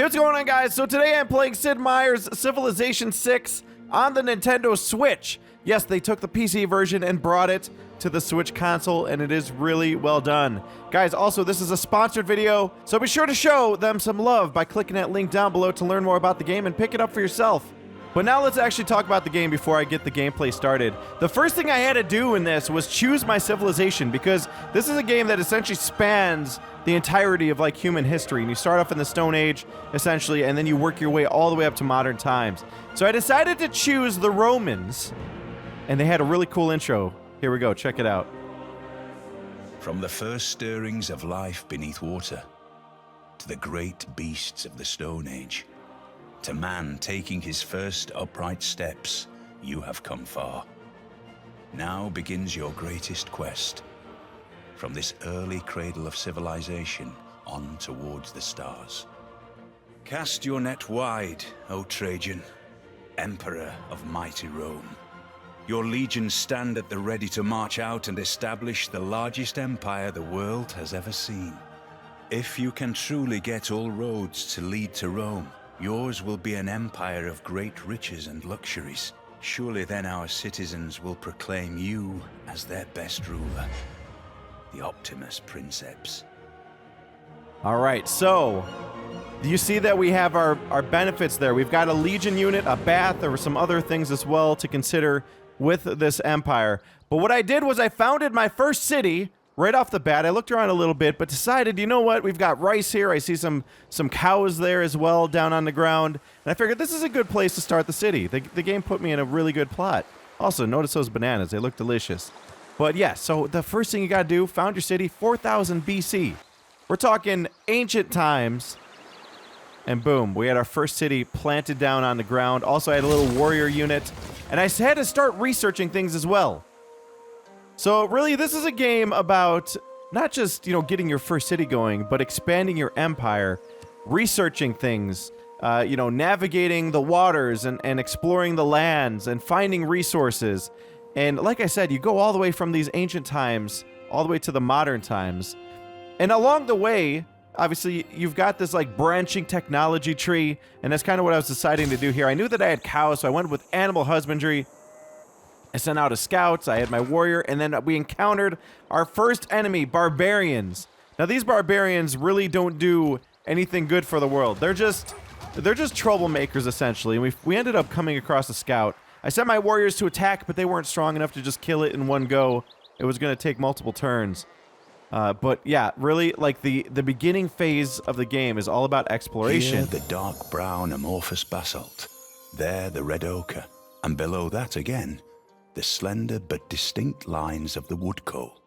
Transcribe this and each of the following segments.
Hey, what's going on, guys? So today I'm playing Sid Meier's Civilization 6 on the Nintendo Switch. Yes, they took the PC version and brought it to the Switch console, and it is really well done. Guys, also, this is a sponsored video, so be sure to show them some love by clicking that link down below to learn more about the game and pick it up for yourself. But now let's actually talk about the game before I get the gameplay started. The first thing I had to do in this was choose my civilization, because this is a game that essentially spans the entirety of like human history, and you start off in the Stone Age essentially, and then you work your way all the way up to modern times. So I decided to choose the Romans, and they had a really cool intro. Here we go, check it out. From the first stirrings of life beneath water, to the great beasts of the Stone Age, to man taking his first upright steps, you have come far. Now begins your greatest quest. From this early cradle of civilization on towards the stars. Cast your net wide, O Trajan, Emperor of mighty Rome. Your legions stand at the ready to march out and establish the largest empire the world has ever seen. If you can truly get all roads to lead to Rome, yours will be an empire of great riches and luxuries. Surely then our citizens will proclaim you as their best ruler. The Optimus Princeps. All right, so do you see that we have our benefits there? We've got a legion unit, a bath, there were some other things as well to consider with this empire. But what I did was I founded my first city right off the bat. I looked around a little bit, but decided, you know what? We've got rice here. I see some cows there as well down on the ground. And I figured this is a good place to start the city. The game put me in a really good plot. Also, notice those bananas. They look delicious. But yeah, so the first thing you gotta do, found your city, 4000 BC. We're talking ancient times. And boom, we had our first city planted down on the ground. Also, I had a little warrior unit. And I had to start researching things as well. So really, this is a game about not just, you know, getting your first city going, but expanding your empire, researching things, you know, navigating the waters and exploring the lands and finding resources. And like I said, you go all the way from these ancient times, all the way to the modern times. And along the way, obviously, you've got this like branching technology tree, and that's kind of what I was deciding to do here. I knew that I had cows, so I went with animal husbandry. I sent out a scouts, I had my warrior, and then we encountered our first enemy, barbarians. Now, these barbarians really don't do anything good for the world. They're just troublemakers, essentially. And we ended up coming across a scout. I sent my warriors to attack, but they weren't strong enough to just kill it in one go. It was going to take multiple turns. But yeah, really, like the beginning phase of the game is all about exploration. Here, the dark brown amorphous basalt. There, the red ochre. And below that again, the slender but distinct lines of the wood coal.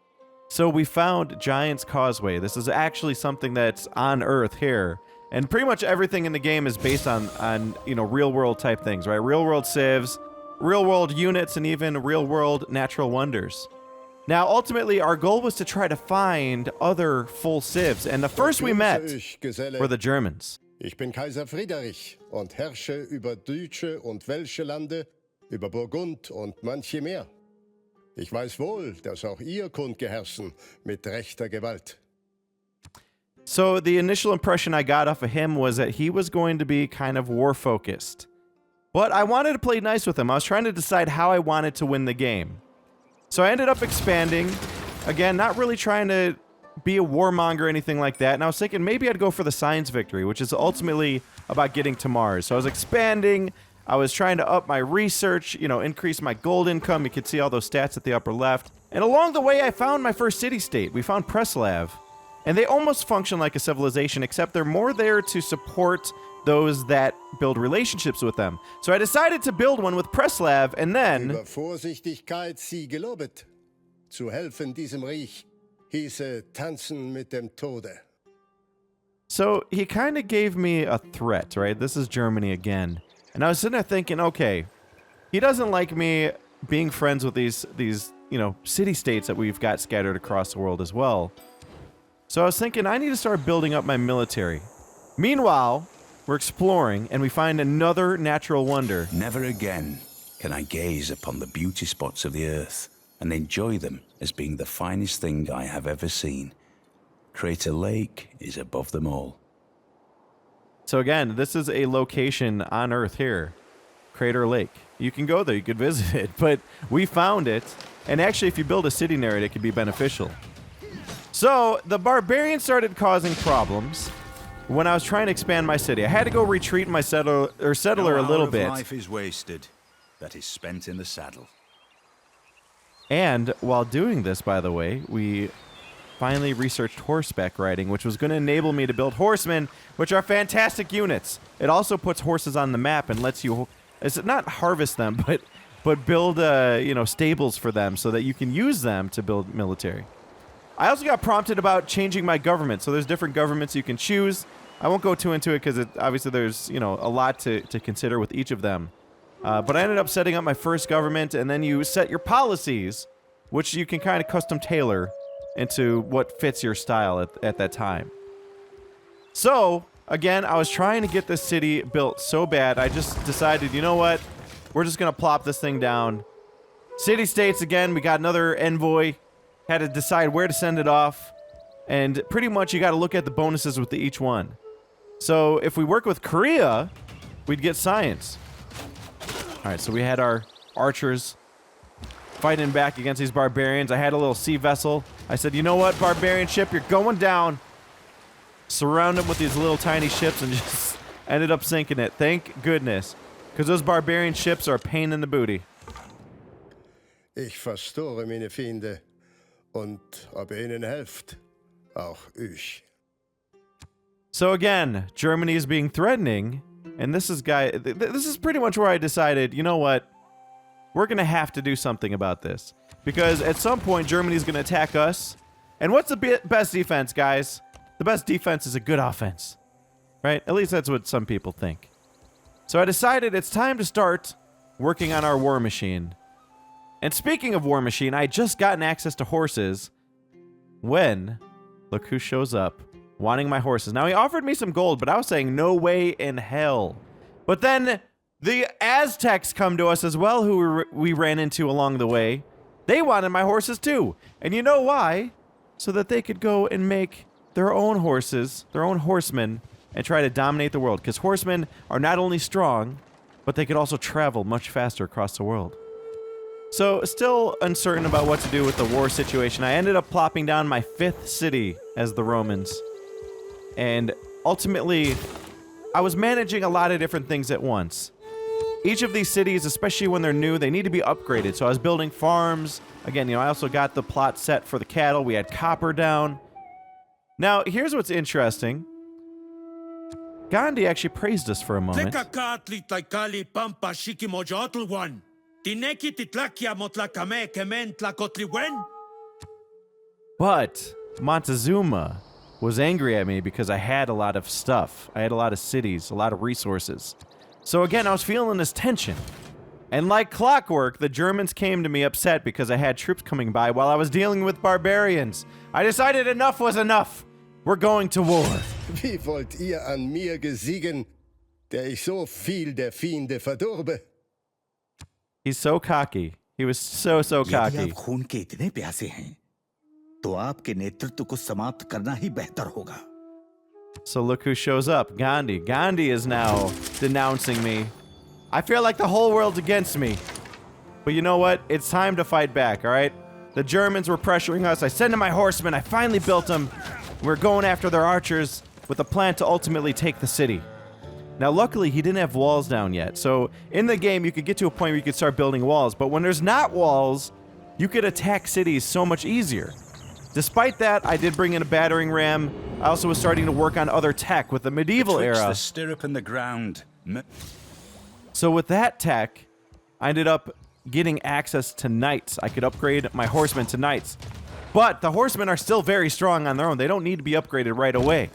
So we found Giant's Causeway. This is actually something that's on Earth here. And pretty much everything in the game is based on you know, real-world type things, right? Real-world civs, real-world units, and even real-world natural wonders. Now, ultimately, our goal was to try to find other full civs, and the first we met were the Germans. Ich bin Kaiser Friedrich und herrsche über deutsche und welsche Lande, über Burgund und manche mehr. Ich weiß wohl, dass auch ihr könnt herrschen mit rechter Gewalt. So the initial impression I got off of him was that he was going to be kind of war-focused. But I wanted to play nice with him. I was trying to decide how I wanted to win the game. So I ended up expanding. Again, not really trying to be a warmonger or anything like that. And I was thinking maybe I'd go for the science victory, which is ultimately about getting to Mars. So I was expanding. I was trying to up my research, you know, increase my gold income. You could see all those stats at the upper left. And along the way, I found my first city-state. We found Preslav. And they almost function like a civilization, except they're more there to support those that build relationships with them. So I decided to build one with Preslav, and then... Über Vorsichtigkeit sie gelobet. Zu helfen diesem Reich hieße tanzen mit dem Tode. So he kind of gave me a threat, right? This is Germany again. And I was sitting there thinking, okay, he doesn't like me being friends with these you know, city-states that we've got scattered across the world as well. So I was thinking, I need to start building up my military. Meanwhile, we're exploring, and we find another natural wonder. Never again can I gaze upon the beauty spots of the earth and enjoy them as being the finest thing I have ever seen. Crater Lake is above them all. So again, this is a location on Earth here, Crater Lake. You can go there, you could visit it, but we found it, and actually if you build a city near it, it could be beneficial. So the barbarians started causing problems when I was trying to expand my city. I had to go retreat my settler a little bit. Life is wasted that is spent in the saddle. And while doing this, by the way, we finally researched horseback riding, which was going to enable me to build horsemen, which are fantastic units. It also puts horses on the map and lets you, it's not harvest them, but build stables for them so that you can use them to build military. I also got prompted about changing my government. So there's different governments you can choose. I won't go too into it because obviously there's a lot to consider with each of them. But I ended up setting up my first government, and then you set your policies, which you can kind of custom tailor into what fits your style at that time. So, again, I was trying to get this city built so bad, I just decided, you know what? We're just going to plop this thing down. City-states, again, we got another envoy. Had to decide where to send it off. And pretty much you got to look at the bonuses with each one. So, if we work with Korea, we'd get science. Alright, so we had our archers fighting back against these barbarians. I had a little sea vessel. I said, you know what, barbarian ship, you're going down. Surround them with these little tiny ships and just ended up sinking it. Thank goodness. Because those barbarian ships are a pain in the booty. Ich verstehe meine Feinde und ob ihnen helft, auch ich. So again, Germany is being threatening, and this is pretty much where I decided, you know what? We're going to have to do something about this. Because at some point, Germany's going to attack us. And what's the best defense, guys? The best defense is a good offense. Right? At least that's what some people think. So I decided it's time to start working on our war machine. And speaking of war machine, I had just gotten access to horses when, look who shows up, wanting my horses. Now, he offered me some gold, but I was saying no way in hell. But then the Aztecs come to us as well, who we ran into along the way. They wanted my horses too. And you know why? So that they could go and make their own horses, their own horsemen, and try to dominate the world. Because horsemen are not only strong, but they could also travel much faster across the world. So, still uncertain about what to do with the war situation. I ended up plopping down my 5th city as the Romans. And ultimately, I was managing a lot of different things at once. Each of these cities, especially when they're new, they need to be upgraded. So I was building farms. Again, I also got the plot set for the cattle. We had copper down. Now, here's what's interesting. Gandhi actually praised us for a moment. But Montezuma was angry at me because I had a lot of stuff. I had a lot of cities, a lot of resources. So again, I was feeling this tension. And like clockwork, the Germans came to me upset because I had troops coming by while I was dealing with barbarians. I decided enough was enough. We're going to war. Wie wollt ihr an mir gesiegen, der ich so viel der Feinde verdurbe? He's so cocky. He was so cocky. यदि आप खून के इतने प्यासे हैं, तो आपके नेतृत्व को समाप्त करना ही बेहतर होगा. So look who shows up. Gandhi. Gandhi is now denouncing me. I feel like the whole world's against me. But you know what? It's time to fight back, alright? The Germans were pressuring us. I sent in my horsemen. I finally built them. We're going after their archers with a plan to ultimately take the city. Now, luckily, he didn't have walls down yet. So in the game, you could get to a point where you could start building walls. But when there's not walls, you could attack cities so much easier. Despite that, I did bring in a battering ram. I also was starting to work on other tech with the medieval era. The stirrup and the ground. So with that tech, I ended up getting access to knights. I could upgrade my horsemen to knights. But the horsemen are still very strong on their own. They don't need to be upgraded right away.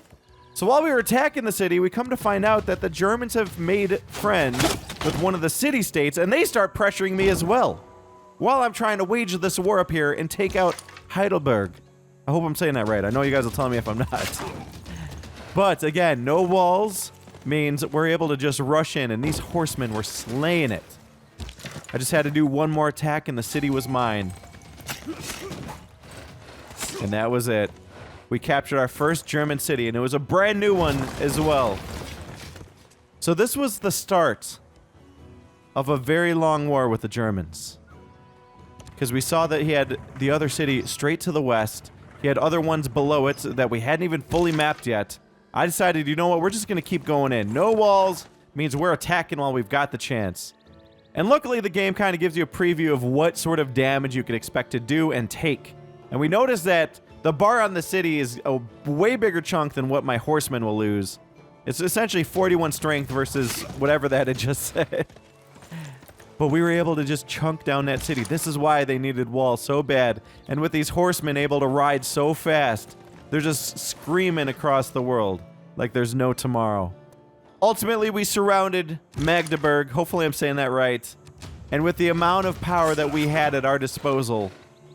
So while we were attacking the city, we come to find out that the Germans have made friends with one of the city-states, and they start pressuring me as well. While I'm trying to wage this war up here and take out Heidelberg. I hope I'm saying that right. I know you guys will tell me if I'm not. But again, no walls means we're able to just rush in, and these horsemen were slaying it. I just had to do one more attack, and the city was mine. And that was it. We captured our first German city, and it was a brand new one as well. So this was the start of a very long war with the Germans. Because we saw that he had the other city straight to the west. He had other ones below it that we hadn't even fully mapped yet. I decided, you know what, we're just going to keep going in. No walls means we're attacking while we've got the chance. And luckily, the game kind of gives you a preview of what sort of damage you can expect to do and take. And we noticed that the bar on the city is a way bigger chunk than what my horsemen will lose. It's essentially 41 strength versus whatever that had just said. But we were able to just chunk down that city. This is why they needed walls so bad. And with these horsemen able to ride so fast, they're just screaming across the world like there's no tomorrow. Ultimately, we surrounded Magdeburg. Hopefully I'm saying that right. And with the amount of power that we had at our disposal,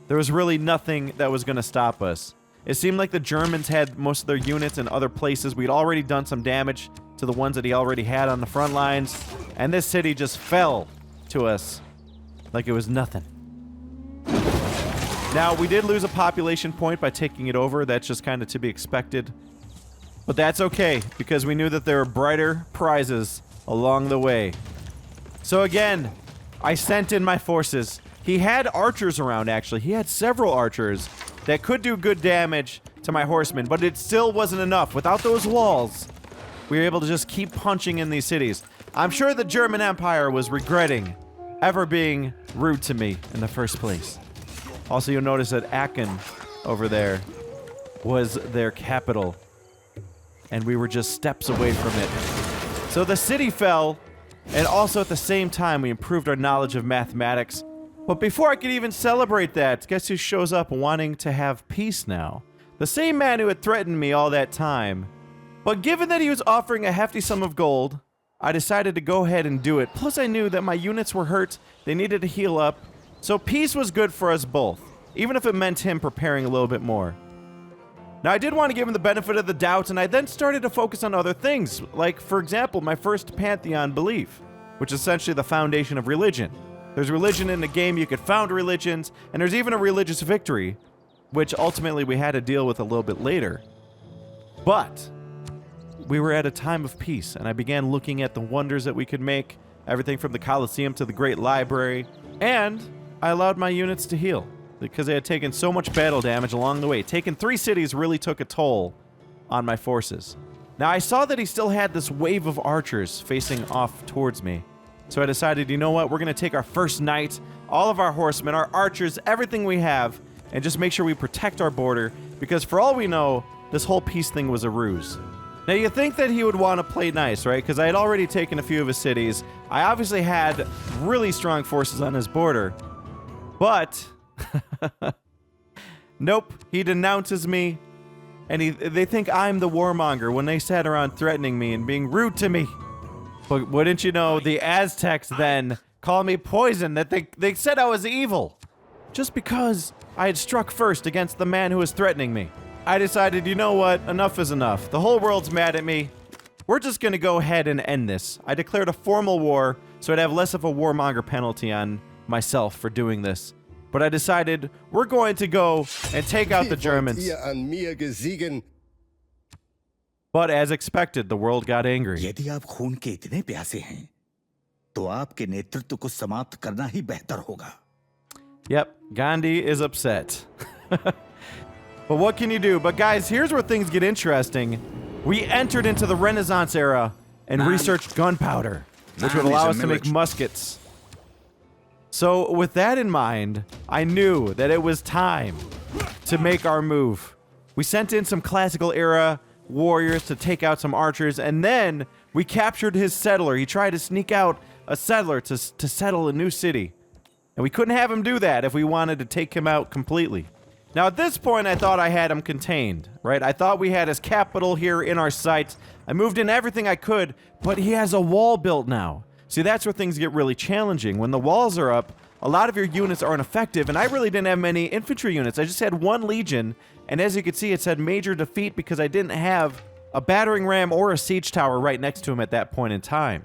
there was really nothing that was going to stop us. It seemed like the Germans had most of their units in other places. We'd already done some damage to the ones that he already had on the front lines. And this city just fell to us like it was nothing. Now, we did lose a population point by taking it over. That's just kind of to be expected. But that's okay, because we knew that there were brighter prizes along the way. So again, I sent in my forces. He had archers around, actually. He had several archers that could do good damage to my horsemen, but it still wasn't enough. Without those walls, we were able to just keep punching in these cities. I'm sure the German Empire was regretting ever being rude to me in the first place. Also, you'll notice that Aachen over there was their capital, and we were just steps away from it. So the city fell, and also at the same time we improved our knowledge of mathematics. But before I could even celebrate that, guess who shows up wanting to have peace now? The same man who had threatened me all that time. But given that he was offering a hefty sum of gold, I decided to go ahead and do it. Plus I knew that my units were hurt, they needed to heal up, so peace was good for us both, even if it meant him preparing a little bit more. Now I did want to give him the benefit of the doubt, and I then started to focus on other things, like, for example, my first pantheon belief, which is essentially the foundation of religion. There's religion in the game, you could found religions, and there's even a religious victory, which ultimately we had to deal with a little bit later. But we were at a time of peace, and I began looking at the wonders that we could make, everything from the Colosseum to the Great Library, and I allowed my units to heal, because they had taken so much battle damage along the way. Taking 3 cities really took a toll on my forces. Now, I saw that he still had this wave of archers facing off towards me, so I decided, you know what, we're going to take our first knight, all of our horsemen, our archers, everything we have, and just make sure we protect our border, because for all we know, this whole peace thing was a ruse. Now, you think that he would want to play nice, right? Because I had already taken a few of his cities. I obviously had really strong forces on his border. But nope, he denounces me. And they think I'm the warmonger when they sat around threatening me and being rude to me. But wouldn't you know, the Aztecs then called me poison, that they said I was evil. Just because I had struck first against the man who was threatening me. I decided, you know what, enough is enough. The whole world's mad at me. We're just gonna go ahead and end this. I declared a formal war, so I'd have less of a warmonger penalty on myself for doing this. But I decided, we're going to go and take out the Germans. But as expected, the world got angry. यदि आप खून के इतने प्यासे हैं, तो आपके नेतृत्व को समाप्त करना ही बेहतर होगा. Yep, Gandhi is upset. But what can you do? But guys, here's where things get interesting. We entered into the Renaissance era and researched gunpowder, which would allow us to make muskets. So with that in mind, I knew that it was time to make our move. We sent in some classical era warriors to take out some archers, and then we captured his settler. He tried to sneak out a settler to settle a new city. And we couldn't have him do that if we wanted to take him out completely. Now, at this point, I thought I had him contained, right? I thought we had his capital here in our sights. I moved in everything I could, but he has a wall built now. See, that's where things get really challenging. When the walls are up, a lot of your units aren't effective, and I really didn't have many infantry units. I just had 1 legion, and as you can see, it said major defeat because I didn't have a battering ram or a siege tower right next to him at that point in time.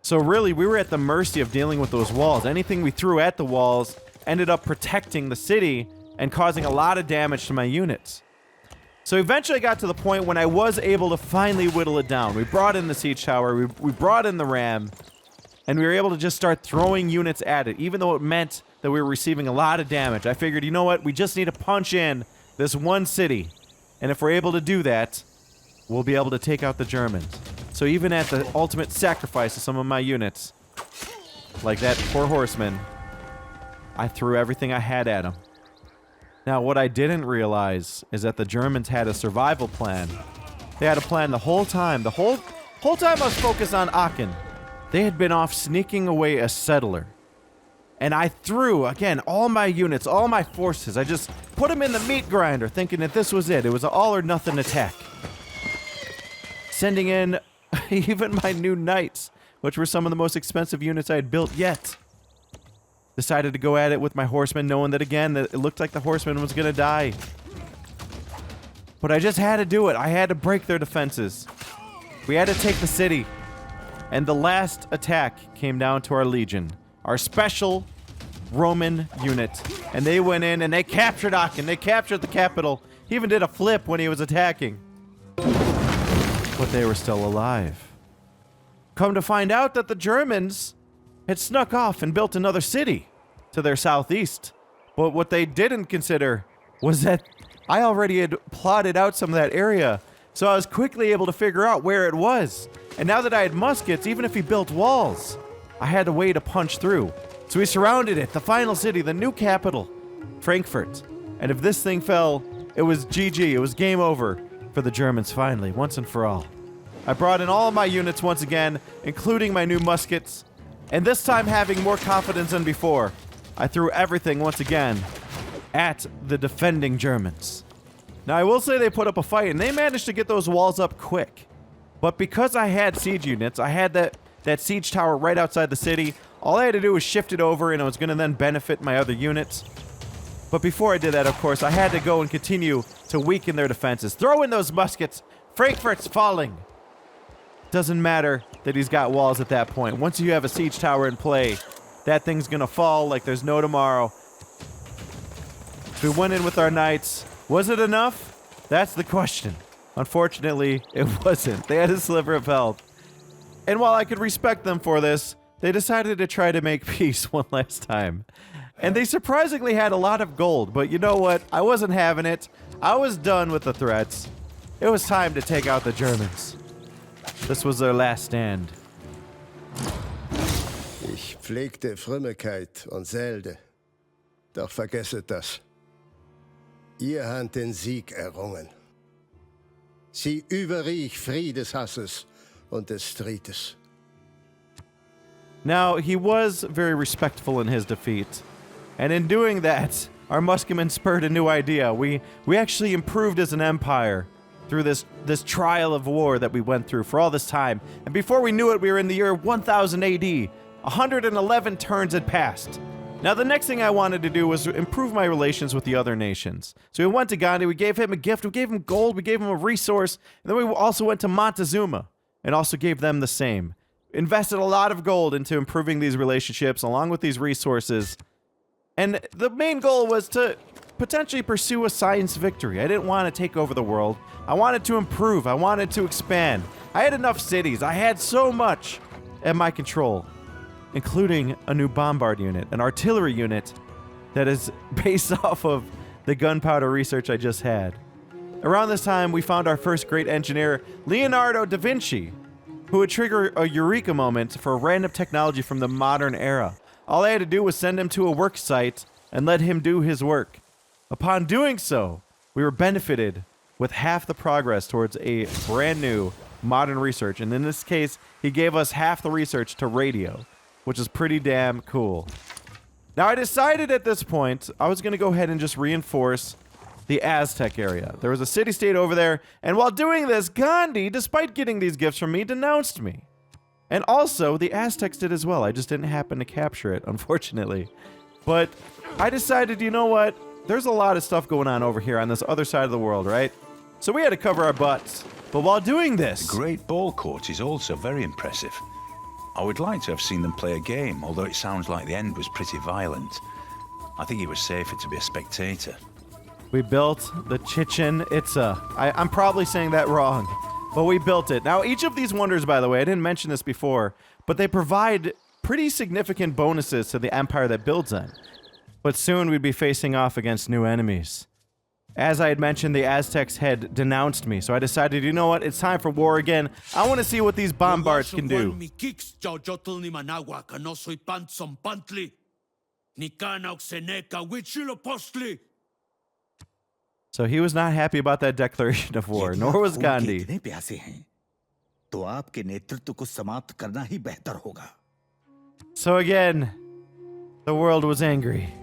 So really, we were at the mercy of dealing with those walls. Anything we threw at the walls ended up protecting the city and causing a lot of damage to my units. So eventually I got to the point when I was able to finally whittle it down. We brought in the siege tower, we brought in the ram, and we were able to just start throwing units at it, even though it meant that we were receiving a lot of damage. I figured, you know what, we just need to punch in this one city, and if we're able to do that, we'll be able to take out the Germans. So even at the ultimate sacrifice of some of my units, like that poor horseman, I threw everything I had at him. Now, what I didn't realize is that the Germans had a survival plan. They had a plan the whole time. The whole time I was focused on Aachen, they had been off sneaking away a settler. And I threw, again, all my units, all my forces. I just put them in the meat grinder, thinking that this was it. It was an all-or-nothing attack. Sending in even my new knights, which were some of the most expensive units I had built yet. Decided to go at it with my horsemen, knowing that, again, that it looked like the horseman was going to die. But I just had to do it. I had to break their defenses. We had to take the city. And the last attack came down to our legion. Our special Roman unit. And they went in and they captured Aachen. They captured the capital. He even did a flip when he was attacking. But they were still alive. Come to find out that the Germans had snuck off and built another city to their southeast. But what they didn't consider was that I already had plotted out some of that area, so I was quickly able to figure out where it was. And now that I had muskets, even if he built walls, I had a way to punch through. So we surrounded it, the final city, the new capital, Frankfurt. And if this thing fell, it was GG, it was game over for the Germans finally, once and for all. I brought in all of my units once again, including my new muskets, and this time having more confidence than before, I threw everything once again at the defending Germans. Now I will say they put up a fight and they managed to get those walls up quick. But because I had siege units, I had that siege tower right outside the city, all I had to do was shift it over and it was going to then benefit my other units. But before I did that, of course, I had to go and continue to weaken their defenses. Throw in those muskets! Frankfurt's falling! Doesn't matter that he's got walls at that point. Once you have a siege tower in play, that thing's gonna fall like there's no tomorrow. So we went in with our knights. Was it enough? That's the question. Unfortunately, it wasn't. They had a sliver of health. And while I could respect them for this, they decided to try to make peace one last time. And they surprisingly had a lot of gold, but you know what? I wasn't having it. I was done with the threats. It was time to take out the Germans. This was their last stand. Ich pflegte Frömmigkeit und Selde. Doch vergesset das. Ihr habt den Sieg errungen. Sie überriech Friedeshasses und des Streites. Now, he was very respectful in his defeat. And in doing that, our musketmen spurred a new idea. We actually improved as an empire through this trial of war that we went through for all this time. And before we knew it, we were in the year 1000 AD. 111 turns had passed. Now, the next thing I wanted to do was improve my relations with the other nations. So we went to Gandhi, we gave him a gift, we gave him gold, we gave him a resource, and then we also went to Montezuma and also gave them the same. Invested a lot of gold into improving these relationships along with these resources. And the main goal was to potentially pursue a science victory. I didn't want to take over the world. I wanted to improve. I wanted to expand. I had enough cities. I had so much at my control, including a new bombard unit, an artillery unit that is based off of the gunpowder research I just had. Around this time, we found our first great engineer, Leonardo da Vinci, who would trigger a eureka moment for random technology from the modern era. All I had to do was send him to a work site and let him do his work. Upon doing so, we were benefited with half the progress towards a brand new modern research. And in this case, he gave us half the research to radio, which is pretty damn cool. Now, I decided at this point, I was going to go ahead and just reinforce the Aztec area. There was a city-state over there, and while doing this, Gandhi, despite getting these gifts from me, denounced me. And also, the Aztecs did as well. I just didn't happen to capture it, unfortunately. But I decided, you know what? There's a lot of stuff going on over here on this other side of the world, right? So we had to cover our butts. But while doing this... The Great Ball Court is also very impressive. I would like to have seen them play a game, although it sounds like the end was pretty violent. I think it was safer to be a spectator. We built the Chichen Itza. I'm probably saying that wrong, but we built it. Now, each of these wonders, by the way, I didn't mention this before, but they provide pretty significant bonuses to the empire that builds them. But soon we'd be facing off against new enemies. As I had mentioned, the Aztecs had denounced me, so I decided, you know what, it's time for war again. I want to see what these bombards can do. So he was not happy about that declaration of war, nor was Gandhi. इतने प्यासे हैं, तो आपके नेतृत्व को समाप्त करना ही बेहतर होगा. So again, the world was angry.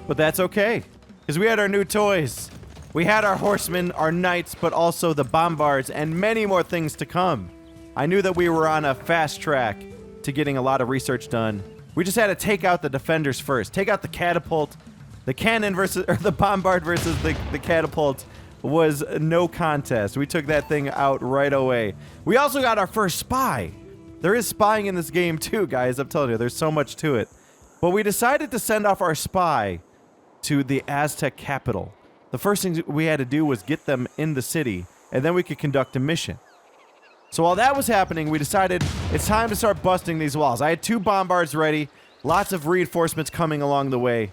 But that's okay, because we had our new toys. We had our horsemen, our knights, but also the bombards, and many more things to come. I knew that we were on a fast track to getting a lot of research done. We just had to take out the defenders first. Take out the catapult. The cannon versus, or the bombard versus the catapult was no contest. We took that thing out right away. We also got our first spy. There is spying in this game too, guys. I'm telling you, there's so much to it. But we decided to send off our spy to the Aztec capital. The first thing we had to do was get them in the city, and then we could conduct a mission. So while that was happening, we decided it's time to start busting these walls. I had 2 bombards ready, lots of reinforcements coming along the way,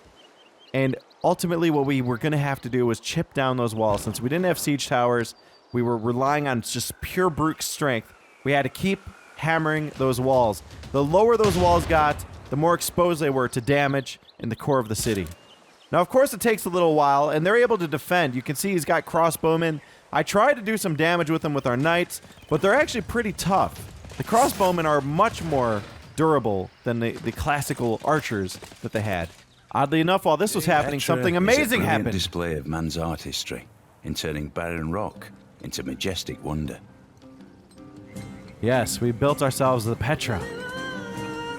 and ultimately what we were going to have to do was chip down those walls. Since we didn't have siege towers, we were relying on just pure brute strength. We had to keep hammering those walls. The lower those walls got, the more exposed they were to damage in the core of the city. Now, of course, it takes a little while, and they're able to defend. You can see he's got crossbowmen. I tried to do some damage with them with our knights, but they're actually pretty tough. The crossbowmen are much more durable than the classical archers that they had. Oddly enough, while this was happening, something amazing happened. Display of man's artistry in turning barren rock into majestic wonder. Yes, we built ourselves the Petra.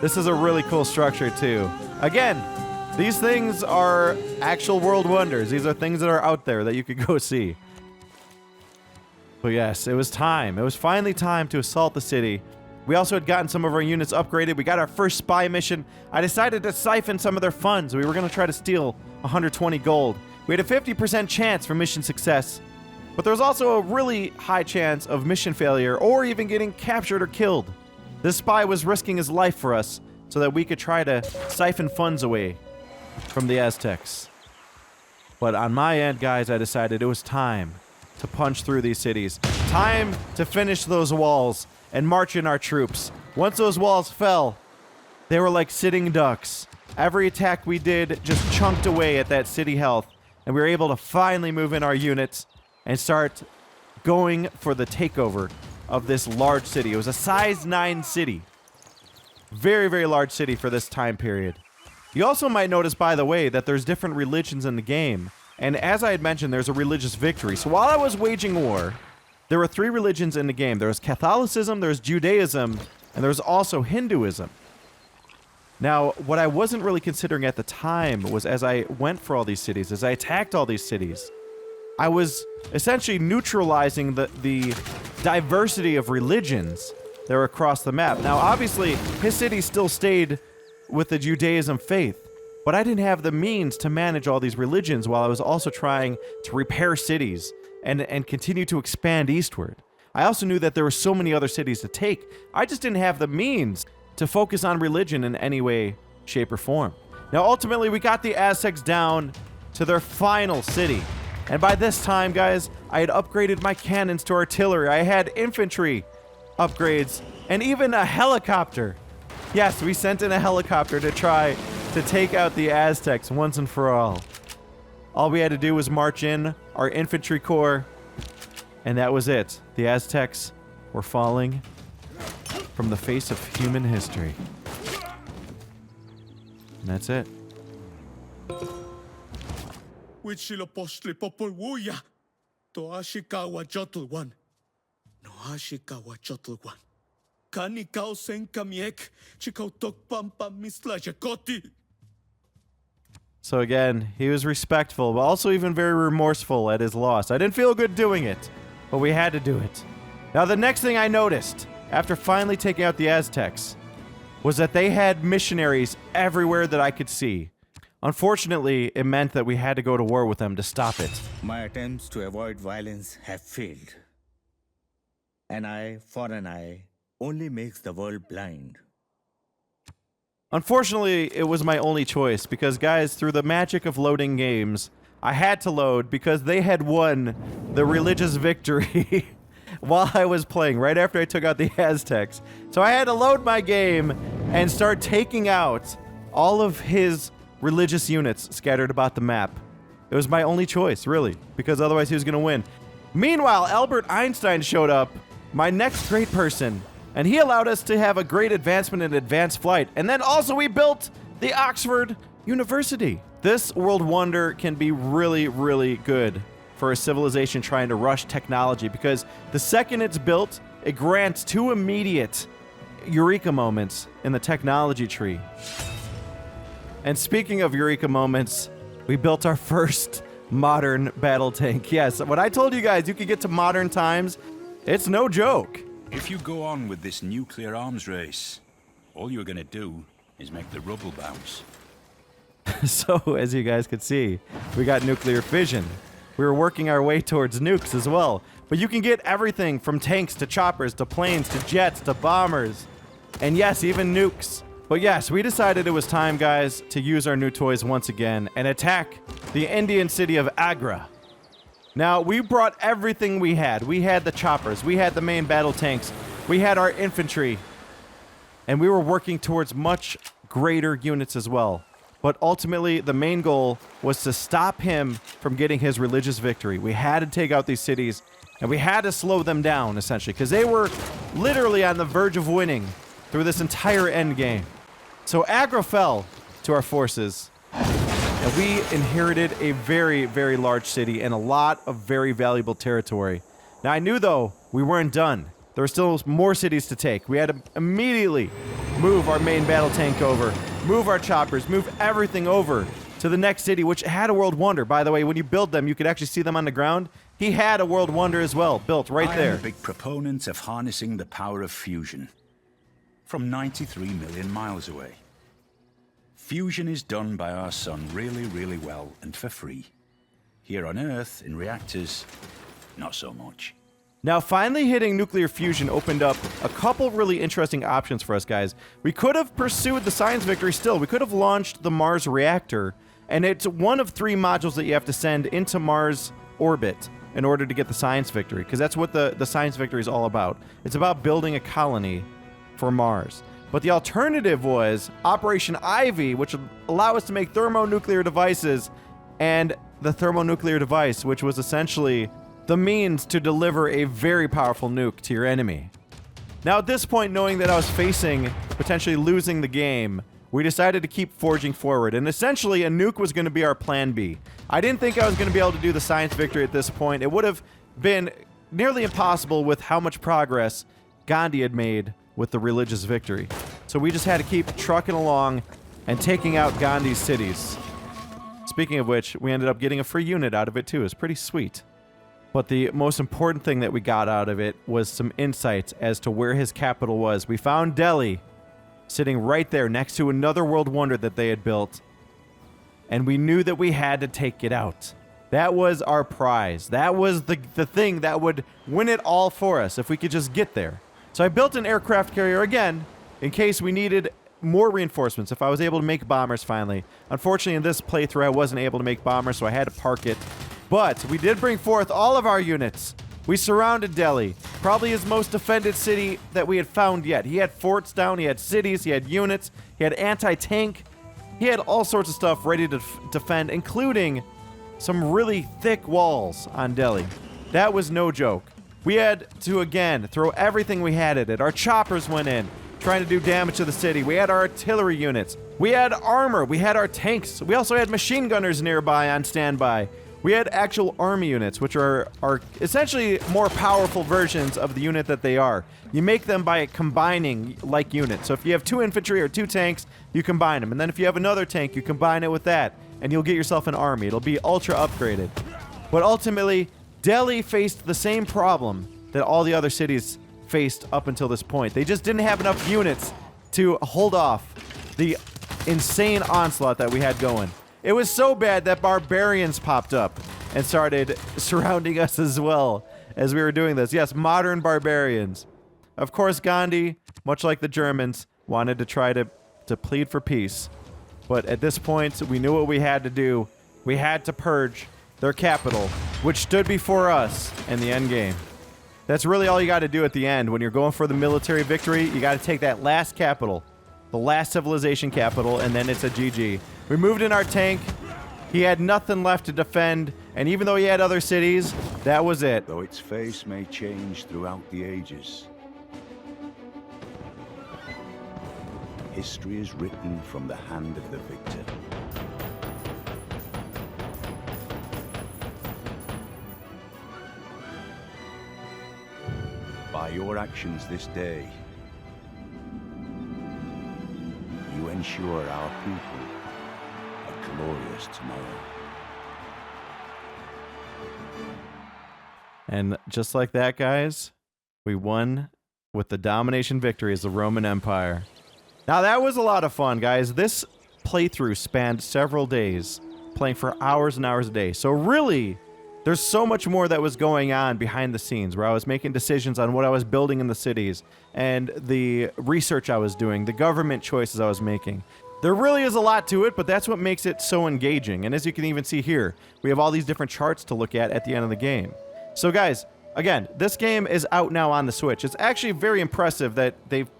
This is a really cool structure, too. Again, these things are actual world wonders. These are things that are out there that you could go see. But yes, it was time. It was finally time to assault the city. We also had gotten some of our units upgraded. We got our first spy mission. I decided to siphon some of their funds. We were going to try to steal 120 gold. We had a 50% chance for mission success. But there was also a really high chance of mission failure or even getting captured or killed. This spy was risking his life for us so that we could try to siphon funds away from the Aztecs. But on my end, guys, I decided it was time to punch through these cities. Time to finish those walls and march in our troops. Once those walls fell, they were like sitting ducks. Every attack we did just chunked away at that city health, and we were able to finally move in our units and start going for the takeover of this large city. It was a size 9 city. Very, very large city for this time period. You also might notice, by the way, that there's different religions in the game. And as I had mentioned, there's a religious victory. So while I was waging war, there were 3 religions in the game. There was Catholicism, there was Judaism, and there was also Hinduism. Now, what I wasn't really considering at the time was as I went for all these cities, as I attacked all these cities, I was essentially neutralizing the diversity of religions that were across the map. Now, obviously, his city still stayed with the Judaism faith, but I didn't have the means to manage all these religions while I was also trying to repair cities and continue to expand eastward. I also knew that there were so many other cities to take. I just didn't have the means to focus on religion in any way, shape, or form. Now, ultimately, we got the Aztecs down to their final city. And by this time, guys, I had upgraded my cannons to artillery. I had infantry upgrades and even a helicopter. Yes, we sent in a helicopter to try to take out the Aztecs once and for all. All we had to do was march in our infantry corps, and that was it. The Aztecs were falling from the face of human history. And that's it. Huitzilopochtli popolwuya, toashikawa jotulwan, noashikawa jotulwan. Kanikao senkamiek, chikautokpampa misla jakoti. So again, he was respectful, but also even very remorseful at his loss. I didn't feel good doing it, but we had to do it. Now, the next thing I noticed, after finally taking out the Aztecs, was that they had missionaries everywhere that I could see. Unfortunately, it meant that we had to go to war with them to stop it. My attempts to avoid violence have failed. An eye for an eye only makes the world blind. Unfortunately, it was my only choice because, guys, through the magic of loading games, I had to load because they had won the religious victory while I was playing, right after I took out the Aztecs. So I had to load my game and start taking out all of his religious units scattered about the map. It was my only choice, really, because otherwise he was going to win. Meanwhile, Albert Einstein showed up, my next great person, and he allowed us to have a great advancement in advanced flight. And then also we built the Oxford University. This world wonder can be really, really good for a civilization trying to rush technology because the second it's built, it grants 2 immediate eureka moments in the technology tree. And speaking of eureka moments, we built our first modern battle tank. Yes, when I told you guys you could get to modern times, it's no joke. If you go on with this nuclear arms race, all you're gonna do is make the rubble bounce. So, as you guys could see, we got nuclear fission. We were working our way towards nukes as well. But you can get everything from tanks to choppers to planes to jets to bombers. And yes, even nukes. But yes, we decided it was time, guys, to use our new toys once again and attack the Indian city of Agra. Now, we brought everything we had. We had the choppers, we had the main battle tanks, we had our infantry, and we were working towards much greater units as well. But ultimately, the main goal was to stop him from getting his religious victory. We had to take out these cities, and we had to slow them down, essentially, because they were literally on the verge of winning through this entire end game. So Agra fell to our forces, and we inherited a very, very large city and a lot of very valuable territory. Now, I knew, though, we weren't done. There were still more cities to take. We had to immediately move our main battle tank over, move our choppers, move everything over to the next city, which had a world wonder. By the way, when you build them, you could actually see them on the ground. He had a world wonder as well, built right there. I am a big proponent of harnessing the power of fusion from 93 million miles away. Fusion is done by our sun really, really well and for free. Here on Earth, in reactors, not so much. Now, finally hitting nuclear fusion opened up a couple really interesting options for us, guys. We could have pursued the science victory still. We could have launched the Mars reactor, and it's one of 3 modules that you have to send into Mars orbit in order to get the science victory, because that's what the science victory is all about. It's about building a colony for Mars. But the alternative was Operation Ivy, which would allow us to make thermonuclear devices, and the thermonuclear device, which was essentially the means to deliver a very powerful nuke to your enemy. Now, at this point, knowing that I was facing potentially losing the game, we decided to keep forging forward, and essentially a nuke was going to be our plan B. I didn't think I was going to be able to do the science victory at this point. It would have been nearly impossible with how much progress Gandhi had made with the religious victory. So we just had to keep trucking along and taking out Gandhi's cities. Speaking of which, we ended up getting a free unit out of it too. It's pretty sweet. But the most important thing that we got out of it was some insights as to where his capital was. We found Delhi sitting right there next to another world wonder that they had built, and we knew that we had to take it out. That was our prize. That was the thing that would win it all for us if we could just get there. So I built an aircraft carrier again in case we needed more reinforcements, if I was able to make bombers finally. Unfortunately, in this playthrough, I wasn't able to make bombers, so I had to park it. But we did bring forth all of our units. We surrounded Delhi, probably his most defended city that we had found yet. He had forts down, he had cities, he had units, he had anti-tank. He had all sorts of stuff ready to defend, including some really thick walls on Delhi. That was no joke. We had to, again, throw everything we had at it. Our choppers went in, trying to do damage to the city. We had our artillery units. We had armor. We had our tanks. We also had machine gunners nearby on standby. We had actual army units, which are essentially more powerful versions of the unit that they are. You make them by combining like units. So if you have 2 infantry or 2 tanks, you combine them. And then if you have another tank, you combine it with that, and you'll get yourself an army. It'll be ultra upgraded. But ultimately, Delhi faced the same problem that all the other cities faced up until this point. They just didn't have enough units to hold off the insane onslaught that we had going. It was so bad that barbarians popped up and started surrounding us as well as we were doing this. Yes, modern barbarians. Of course, Gandhi, much like the Germans, wanted to try to plead for peace. But at this point, we knew what we had to do. We had to purge their capital, which stood before us in the end game. That's really all you got to do at the end. When you're going for the military victory, you got to take that last capital, the last civilization capital, and then it's a GG. We moved in our tank. He had nothing left to defend, and even though he had other cities, that was it. Though its face may change throughout the ages, history is written from the hand of the victor. By your actions this day, you ensure our people a glorious tomorrow. And just like that, guys, we won with the domination victory as the Roman Empire. Now, that was a lot of fun, guys. This playthrough spanned several days, playing for hours and hours a day. So really, there's so much more that was going on behind the scenes, where I was making decisions on what I was building in the cities, and the research I was doing, the government choices I was making. There really is a lot to it, but that's what makes it so engaging. And as you can even see here, we have all these different charts to look at the end of the game. So guys, again, this game is out now on the Switch. It's actually very impressive that they've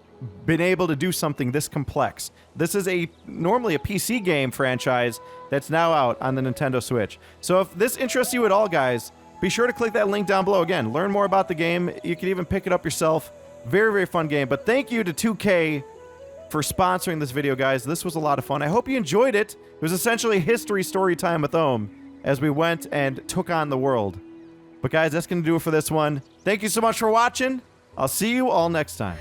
been able to do something this complex. This is normally a PC game franchise that's now out on the Nintendo Switch. So if this interests you at all, guys, be sure to click that link down below. Again, learn more about the game. You can even pick it up yourself. Very, very fun game. But thank you to 2K for sponsoring this video, guys. This was a lot of fun. I hope you enjoyed it. It was essentially history story time with Ohm as we went and took on the world. But guys, that's going to do it for this one. Thank you so much for watching. I'll see you all next time.